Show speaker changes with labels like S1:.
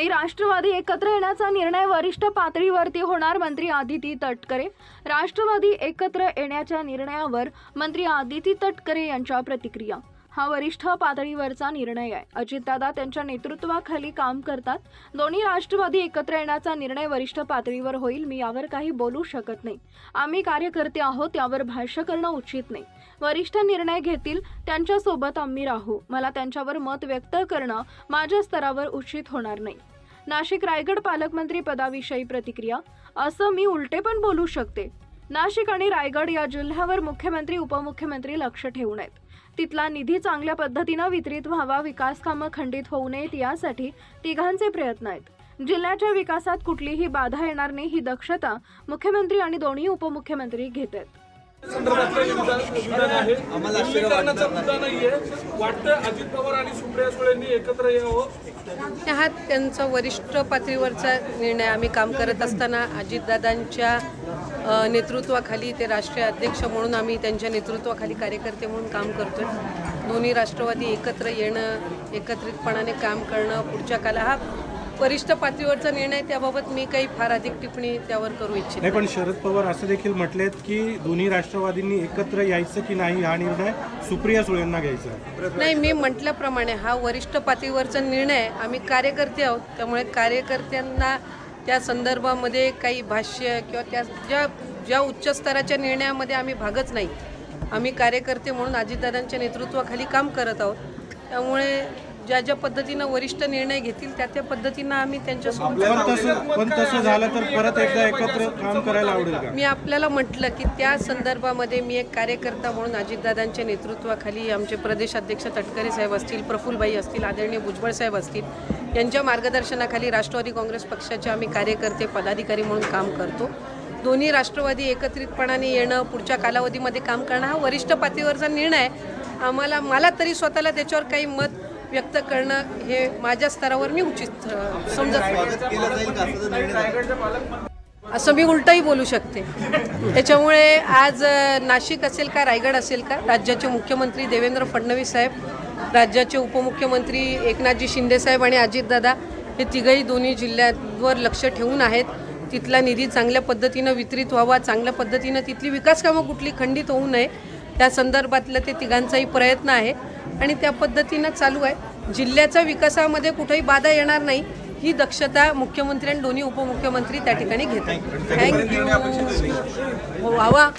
S1: दोन्ही राष्ट्रवादी एकत्र येण्याचा निर्णय वरिष्ठ पातळीवरती होणार, मंत्री आदिती तटकरे। राष्ट्रवादी एकत्र येण्याच्या निर्णयावर मंत्री आदिती तटकरे यांच्या प्रतिक्रिया। हा वरिष्ठ पातळीवरचा निर्णय आहे। अजितदादा त्यांच्या नेतृत्वाखाली काम करतात। दोन्ही राष्ट्रवादी एकत्र येण्याचा निर्णय वरिष्ठ पातळीवर होईल। मी यावर काही बोलू शकत नाही। आम्ही कार्यकर्ते आहोत, यावर भाष्य करणं उचित नाही। वरिष्ठ निर्णय घेतील त्यांच्या सोबत आम्ही राहू। मला त्यांच्यावर मत व्यक्त करणं माझ्या स्तरावर उचित होणार नाही। नाशिक रायगड पालकमंत्री पदाविषयी प्रतिक्रिया। असं मी उलटे पण बोलू शकते। नाशिक आणि रायगड या जिल्ह्यावर मुख्यमंत्री उपमुख्यमंत्री लक्ष ठेवून आहेत। तिथला निधी चांगल्या पद्धतीने वितरित व्हावा, विकास कामं खंडित होऊ नयेत यासाठी तिघांचे प्रयत्न आहेत। जिल्ह्याच्या विकासात कुठलीही बाधा येणार नाही ही दक्षता मुख्यमंत्री आणि दोन्ही उपमुख्यमंत्री घेत आहेत।
S2: हा त्यांचा वरिष्ठ पातळीवरचा निर्णय। आम्ही काम करत असताना अजितदादांच्या नेतृत्वाखाली ते राष्ट्रीय अध्यक्ष म्हणून आम्ही त्यांच्या नेतृत्वाखाली कार्यकर्ते म्हणून काम करतोय। दोन्ही राष्ट्रवादी एकत्र येणं, एकत्रितपणाने काम करणं पुढच्या काळात हा वरिष्ठ पातळीवरचा निर्णय। त्याबाबत मी काही फार अधिक टिप्पणी त्यावर करू इच्छित नाही।
S3: पण शरद पवार असं देखील म्हटलेत की दोन्ही राष्ट्रवादींनी एकत्र यायचं की नाही हा निर्णय सुप्रिया सुळेंना घ्यायचा
S2: नाही। मी म्हटल्याप्रमाणे हा वरिष्ठ पातळीवरचा निर्णय। आम्ही कार्यकर्ते आहोत, त्यामुळे कार्यकर्त्यांना त्या संदर्भामध्ये काही भाष्य किंवा त्या ज्या उच्च स्तराच्या निर्णयामध्ये आम्ही भागच नाही। आम्ही कार्यकर्ते म्हणून अजितदादांच्या नेतृत्वाखाली काम करत आहोत, त्यामुळे ज्या पद्धतीनं वरिष्ठ निर्णय घेतील त्या पद्धतीनं आम्ही त्यांच्यासोबत।
S3: पण तसं झालं तर परत एकदा एकत्र काम करायला आवडेल का?
S2: मी आपल्याला म्हटलं की त्या संदर्भामध्ये मी एक कार्यकर्ता म्हणून अजितदादांच्या नेतृत्वाखाली आमचे प्रदेश अध्यक्ष तटकरे साहेब असतील, प्रफुल्लबाई असतील, आदरणीय भुजबळ साहेब असतील, यांच्या मार्गदर्शनाखाली राष्ट्रवादी काँग्रेस पक्षाचे आम्ही कार्यकर्ते पदाधिकारी म्हणून काम करतो। दोन्ही राष्ट्रवादी एकत्रितपणाने येणं, पुढच्या कालावधीमध्ये काम करणं हा वरिष्ठ पातळीवरचा निर्णय। मला तरी स्वतःला त्याच्यावर काही मत व्यक्त करणं हे माझ्या स्तरावर मी उचित समजत असं मी उलटही बोलू शकते। त्याच्यामुळे आज नाशिक असेल का रायगड असेल का, राज्याचे मुख्यमंत्री देवेंद्र फडणवीस साहेब, राज्याचे उपमुख्यमंत्री एकनाथजी शिंदे साहेब आणि अजितदादा हे तिघही दोन्ही जिल्ह्यांवर लक्ष ठेवून आहेत। तिथला निधी चांगल्या पद्धतीनं वितरित व्हावा, चांगल्या पद्धतीनं तिथली विकास कामं कुठली खंडित होऊ नये त्या संदर्भातलं ते तिघांचाही प्रयत्न आहे आणि त्या पद्धतीनं चालू आहे। जिल्ह्याच्या विकासामध्ये कुठेही बाधा येणार नाही ही दक्षता मुख्यमंत्री आणि दोन्ही उपमुख्यमंत्री त्या ठिकाणी घेतात। थँक्यू। व्हावा